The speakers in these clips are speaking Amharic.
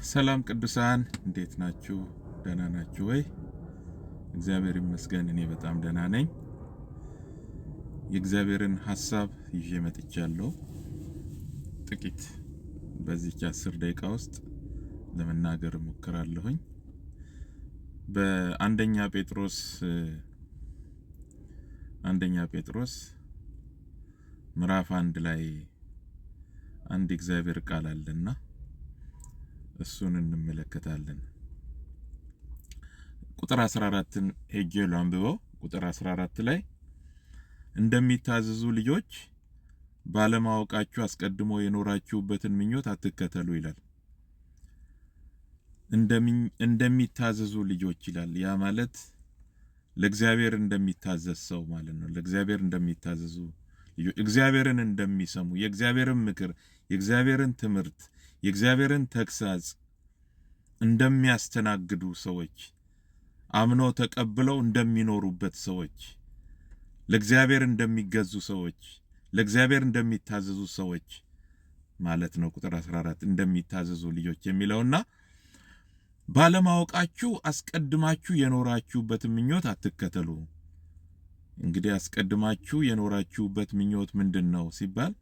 ሰላም ቅዱሳን እንዴት ናችሁ? ደህና ናችሁ ወይ? እግዚአብሔር ይመስገን እኔ በጣም ደህና ነኝ። የእግዚአብሔርን ሐሳብ ይዤ መጥቻለሁ። ጥቂት በዚህ 10 ደቂቃ ውስጥ ለመናገር እሞክራለሁኝ። በአንደኛ ጴጥሮስ ምዕራፍ 1 ላይ አንድ እግዚአብሔር ቃል አለና እሱን እንመለከታለን። ቁጥር 14ን ሄጄ ላንብበው። ቁጥር 14 ላይ እንደሚታዘዙ ልጆች ባለማወቃችሁ አስቀድሞ የኖራችሁበትን ምኞት አትከተሉ ይላል። እንደሚታዘዙ ልጆች ይላል። ያ ማለት ለእግዚአብሔር እንደሚታዘዝ ሰው ማለት ነው። ለእግዚአብሔር እንደሚታዘዙ ልጆች፣ እግዚአብሔርን እንደሚሰሙ፣ የእግዚአብሔርን ምክር፣ የእግዚአብሔርን ትምህርት፣ የእግዚአብሔርን ተግሳጽ እንደሚያስተናግዱ ሰዎች፣ አምነው ተቀብለው እንደሚኖሩበት ሰዎች፣ ለእግዚአብሔር እንደሚገዙ ሰዎች፣ ለእግዚአብሔር እንደሚታዘዙ ሰዎች ማለት ነው። ቁጥር 14 እንደሚታዘዙ ልጆች የሚለውና ባለማወቃችሁ አስቀድማችሁ የኖራችሁበት ምኞት አትከተሉ። እንግዲህ አስቀድማችሁ የኖራችሁበት ምኞት ምንድነው ሲባል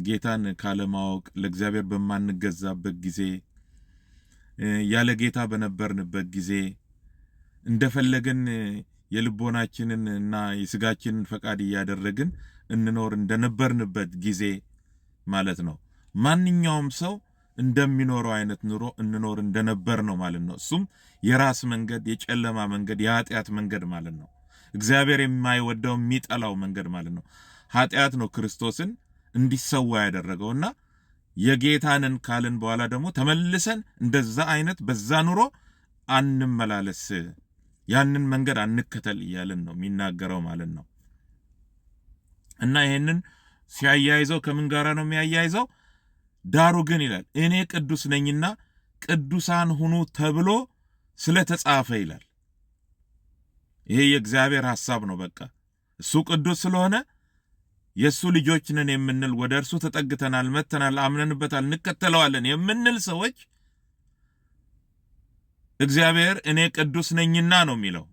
ጌታን ካለማወቅ ለእግዚአብሔር በማንገዛበት ጊዜ፣ ያለ ጌታ በነበርንበት ጊዜ እንደፈለገን የልቦናችንን እና የስጋችንን ፈቃድ እያደረግን እንኖር እንደነበርንበት ጊዜ ማለት ነው። ማንኛውም ሰው እንደሚኖረው አይነት ኑሮ እንኖር እንደነበር ነው ማለት ነው። እሱም የራስ መንገድ፣ የጨለማ መንገድ፣ የኃጢአት መንገድ ማለት ነው። እግዚአብሔር የማይወደው የሚጠላው መንገድ ማለት ነው። ኃጢአት ነው ክርስቶስን እንዲሰዋ ያደረገውና የጌታንን ካልን በኋላ ደግሞ ተመልሰን እንደዛ አይነት በዛ ኑሮ አንመላለስ፣ ያንን መንገድ አንከተል እያልን ነው የሚናገረው ማለት ነው። እና ይሄንን ሲያያይዘው ከምን ጋራ ነው የሚያያይዘው? ዳሩ ግን ይላል እኔ ቅዱስ ነኝና ቅዱሳን ሁኑ ተብሎ ስለተጻፈ ይላል። ይሄ የእግዚአብሔር ሐሳብ ነው። በቃ እሱ ቅዱስ ስለሆነ የሱ ልጆች ነን የምንል፣ ወደ እርሱ ተጠግተናል፣ መተናል፣ አምነንበታል፣ እንከተለዋለን የምንል ሰዎች እግዚአብሔር እኔ ቅዱስ ነኝና ነው የሚለው።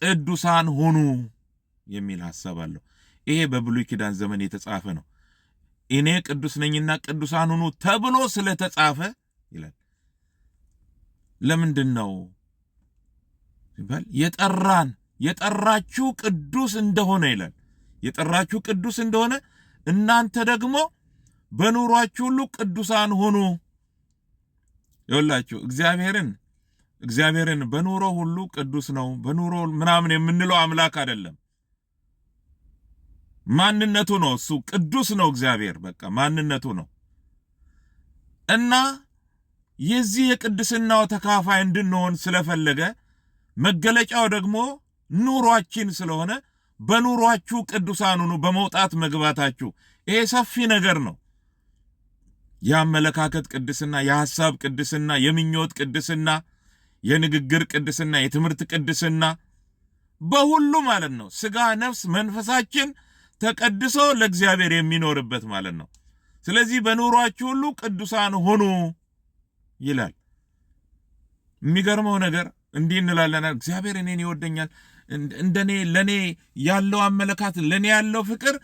ቅዱሳን ሁኑ የሚል ሐሳብ አለው። ይሄ በብሉይ ኪዳን ዘመን የተጻፈ ነው። እኔ ቅዱስ ነኝና ቅዱሳን ሁኑ ተብሎ ስለተጻፈ ይላል። ለምንድን ነው ይባል? የጠራችሁ ቅዱስ እንደሆነ ይላል። የጠራችሁ ቅዱስ እንደሆነ እናንተ ደግሞ በኑሯችሁ ሁሉ ቅዱሳን ሁኑ። ይኸውላችሁ እግዚአብሔርን በኑሮ ሁሉ ቅዱስ ነው፣ በኑሮ ምናምን የምንለው አምላክ አይደለም። ማንነቱ ነው። እሱ ቅዱስ ነው። እግዚአብሔር በቃ ማንነቱ ነው። እና የዚህ የቅድስናው ተካፋይ እንድንሆን ስለፈለገ መገለጫው ደግሞ ኑሯችን ስለሆነ በኑሯችሁ ቅዱሳን ሁኑ፣ በመውጣት መግባታችሁ። ይሄ ሰፊ ነገር ነው። የአመለካከት ቅድስና፣ የሐሳብ ቅድስና፣ የምኞት ቅድስና፣ የንግግር ቅድስና፣ የትምህርት ቅድስና፣ በሁሉ ማለት ነው። ስጋ፣ ነፍስ፣ መንፈሳችን ተቀድሶ ለእግዚአብሔር የሚኖርበት ማለት ነው። ስለዚህ በኑሯችሁ ሁሉ ቅዱሳን ሁኑ ይላል። የሚገርመው ነገር እንዲህ እንላለን፣ እግዚአብሔር እኔን ይወደኛል፣ እንደኔ ለኔ ያለው አመለካከት፣ ለኔ ያለው ፍቅር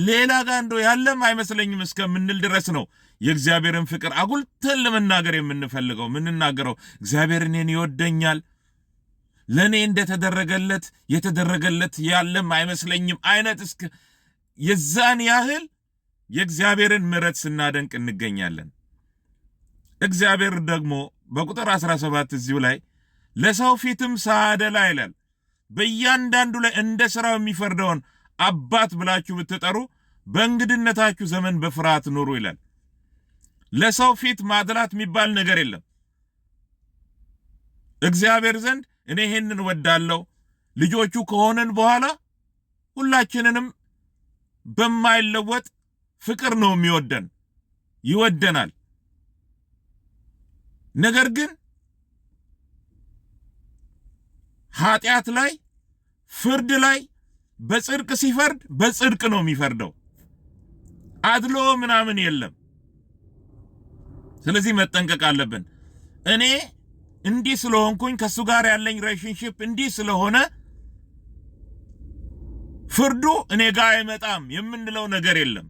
ሌላ ጋር እንደው ያለም አይመስለኝም እስከምንል ድረስ ነው የእግዚአብሔርን ፍቅር አጉልተን ለመናገር የምንፈልገው የምንናገረው። እግዚአብሔር እኔን ይወደኛል፣ ለኔ እንደተደረገለት የተደረገለት ያለም አይመስለኝም አይነት እስከ የዛን ያህል የእግዚአብሔርን ምሕረት ስናደንቅ እንገኛለን። እግዚአብሔር ደግሞ በቁጥር 17 እዚሁ ላይ ለሰው ፊትም ሳያደላ ይላል በእያንዳንዱ ላይ እንደ ሥራው የሚፈርደውን አባት ብላችሁ ብትጠሩ በእንግድነታችሁ ዘመን በፍርሃት ኑሩ ይላል። ለሰው ፊት ማድላት የሚባል ነገር የለም። እግዚአብሔር ዘንድ እኔ ይሄንን ወዳለው ልጆቹ ከሆነን በኋላ ሁላችንንም በማይለወጥ ፍቅር ነው የሚወደን፣ ይወደናል። ነገር ግን ኃጢአት ላይ፣ ፍርድ ላይ በጽድቅ ሲፈርድ በጽድቅ ነው የሚፈርደው። አድሎ ምናምን የለም። ስለዚህ መጠንቀቅ አለብን። እኔ እንዲህ ስለሆንኩኝ ከሱ ጋር ያለኝ ሪሌሽንሺፕ እንዲህ ስለሆነ ፍርዱ እኔ ጋር አይመጣም የምንለው ነገር የለም።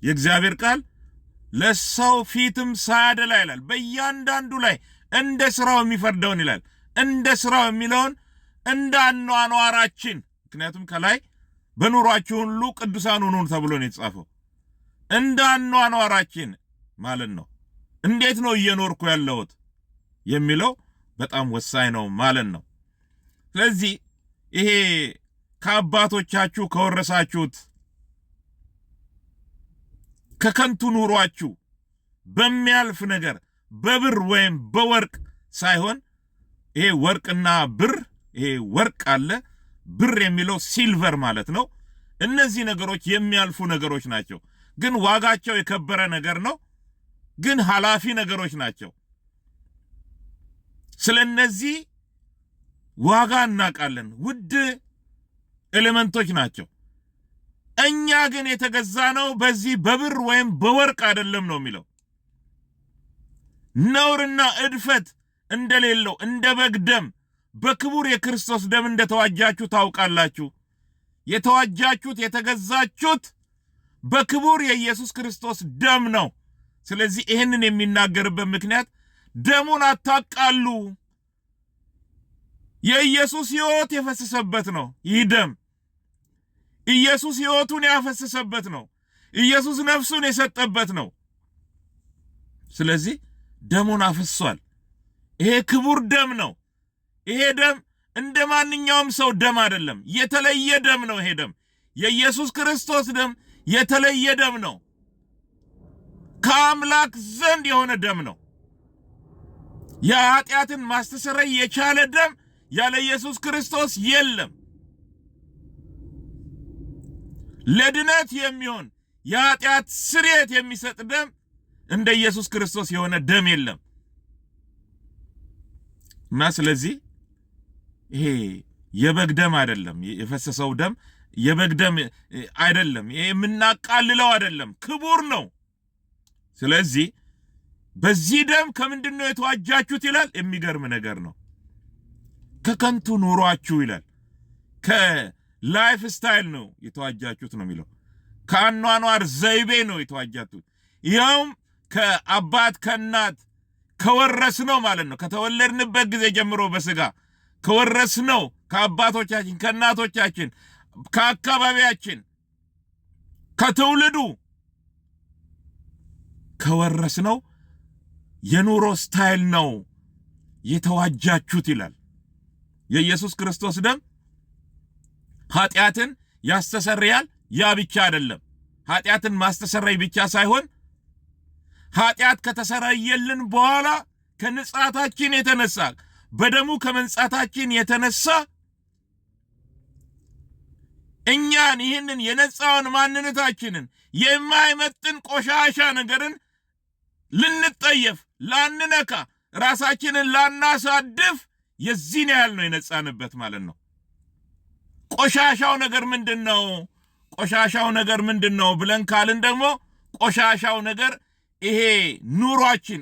የእግዚአብሔር ቃል ለሰው ፊትም ሳያደላ ይላል። በእያንዳንዱ ላይ እንደ ስራው የሚፈርደውን ይላል። እንደ ስራው የሚለውን እንደ አኗኗራችን፣ ምክንያቱም ከላይ በኑሯችሁ ሁሉ ቅዱሳን ሁኑ ተብሎ ነው የተጻፈው። እንደ አኗኗራችን ማለት ነው። እንዴት ነው እየኖርኩ ያለሁት የሚለው በጣም ወሳኝ ነው ማለት ነው። ስለዚህ ይሄ ከአባቶቻችሁ ከወረሳችሁት ከከንቱ ኑሯችሁ በሚያልፍ ነገር በብር ወይም በወርቅ ሳይሆን፣ ይሄ ወርቅና ብር፣ ይሄ ወርቅ አለ፣ ብር የሚለው ሲልቨር ማለት ነው። እነዚህ ነገሮች የሚያልፉ ነገሮች ናቸው፣ ግን ዋጋቸው የከበረ ነገር ነው፣ ግን ኃላፊ ነገሮች ናቸው። ስለነዚህ ዋጋ እናውቃለን፣ ውድ ኤሌመንቶች ናቸው። እኛ ግን የተገዛነው በዚህ በብር ወይም በወርቅ አይደለም ነው የሚለው። ነውርና እድፈት እንደሌለው እንደ በግ ደም በክቡር የክርስቶስ ደም እንደተዋጃችሁ ታውቃላችሁ። የተዋጃችሁት የተገዛችሁት በክቡር የኢየሱስ ክርስቶስ ደም ነው። ስለዚህ ይህንን የሚናገርበት ምክንያት ደሙን አታቃሉ። የኢየሱስ ሕይወት የፈሰሰበት ነው። ይህ ደም ኢየሱስ ሕይወቱን ያፈሰሰበት ነው። ኢየሱስ ነፍሱን የሰጠበት ነው። ስለዚህ ደሙን አፍሷል። ይሄ ክቡር ደም ነው። ይሄ ደም እንደ ማንኛውም ሰው ደም አይደለም። የተለየ ደም ነው። ይሄ ደም የኢየሱስ ክርስቶስ ደም የተለየ ደም ነው። ከአምላክ ዘንድ የሆነ ደም ነው። የኃጢአትን ማስተሰረይ የቻለ ደም ያለ ኢየሱስ ክርስቶስ የለም። ለድነት የሚሆን የኃጢአት ስርየት የሚሰጥ ደም እንደ ኢየሱስ ክርስቶስ የሆነ ደም የለም። እና ስለዚህ ይሄ የበግ ደም አይደለም። የፈሰሰው ደም የበግ ደም አይደለም። ይሄ የምናቃልለው አይደለም። ክቡር ነው። ስለዚህ በዚህ ደም ከምንድነው የተዋጃችሁት ይላል። የሚገርም ነገር ነው። ከከንቱ ኑሯችሁ ይላል። ከላይፍ ስታይል ነው የተዋጃችሁት ነው የሚለው። ከአኗኗር ዘይቤ ነው የተዋጃችሁት። ይኸውም ከአባት ከእናት ከወረስነው ማለት ነው። ከተወለድንበት ጊዜ ጀምሮ በስጋ ከወረስነው ከአባቶቻችን ከእናቶቻችን ከአካባቢያችን ከትውልዱ ከወረስነው የኑሮ ስታይል ነው የተዋጃችሁት ይላል። የኢየሱስ ክርስቶስ ደም ኃጢአትን ያስተሰርያል። ያ ብቻ አይደለም። ኃጢአትን ማስተሰረይ ብቻ ሳይሆን ኃጢአት ከተሰረየልን በኋላ ከንጻታችን የተነሳ በደሙ ከመንጻታችን የተነሳ እኛን ይህንን የነጻውን ማንነታችንን የማይመጥን ቆሻሻ ነገርን ልንጠየፍ ላንነካ ራሳችንን ላናሳድፍ የዚህን ያህል ነው የነጻንበት ማለት ነው። ቆሻሻው ነገር ምንድነው? ቆሻሻው ነገር ምንድነው ብለን ካልን ደግሞ ቆሻሻው ነገር ይሄ ኑሯችን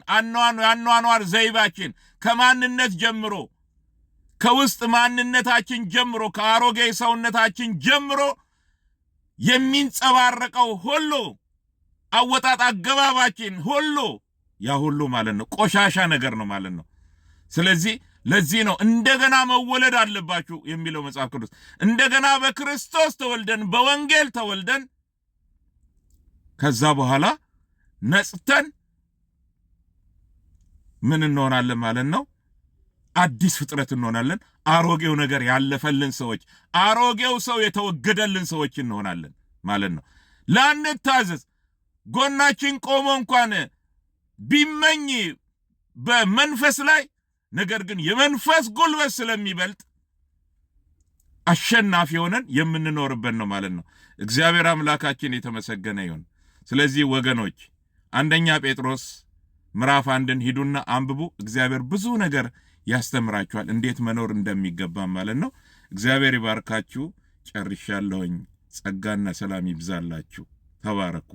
አኗኗር ዘይባችን ከማንነት ጀምሮ ከውስጥ ማንነታችን ጀምሮ ከአሮጌ ሰውነታችን ጀምሮ የሚንጸባረቀው ሁሉ አወጣጥ አገባባችን ሁሉ ያ ሁሉ ማለት ነው ቆሻሻ ነገር ነው ማለት ነው። ስለዚህ ለዚህ ነው እንደገና መወለድ አለባችሁ የሚለው መጽሐፍ ቅዱስ። እንደገና በክርስቶስ ተወልደን በወንጌል ተወልደን ከዛ በኋላ ነጽተን ምን እንሆናለን ማለት ነው? አዲስ ፍጥረት እንሆናለን። አሮጌው ነገር ያለፈልን ሰዎች፣ አሮጌው ሰው የተወገደልን ሰዎች እንሆናለን ማለት ነው። ላንታዘዝ ጎናችን ቆሞ እንኳን ቢመኝ በመንፈስ ላይ ነገር ግን የመንፈስ ጉልበት ስለሚበልጥ አሸናፊ ሆነን የምንኖርበት ነው ማለት ነው። እግዚአብሔር አምላካችን የተመሰገነ ይሁን። ስለዚህ ወገኖች አንደኛ ጴጥሮስ ምዕራፍ 1ን ሂዱና አንብቡ። እግዚአብሔር ብዙ ነገር ያስተምራችኋል እንዴት መኖር እንደሚገባ ማለት ነው። እግዚአብሔር ይባርካችሁ። ጨርሻለሁኝ። ጸጋና ሰላም ይብዛላችሁ። ተባረኩ።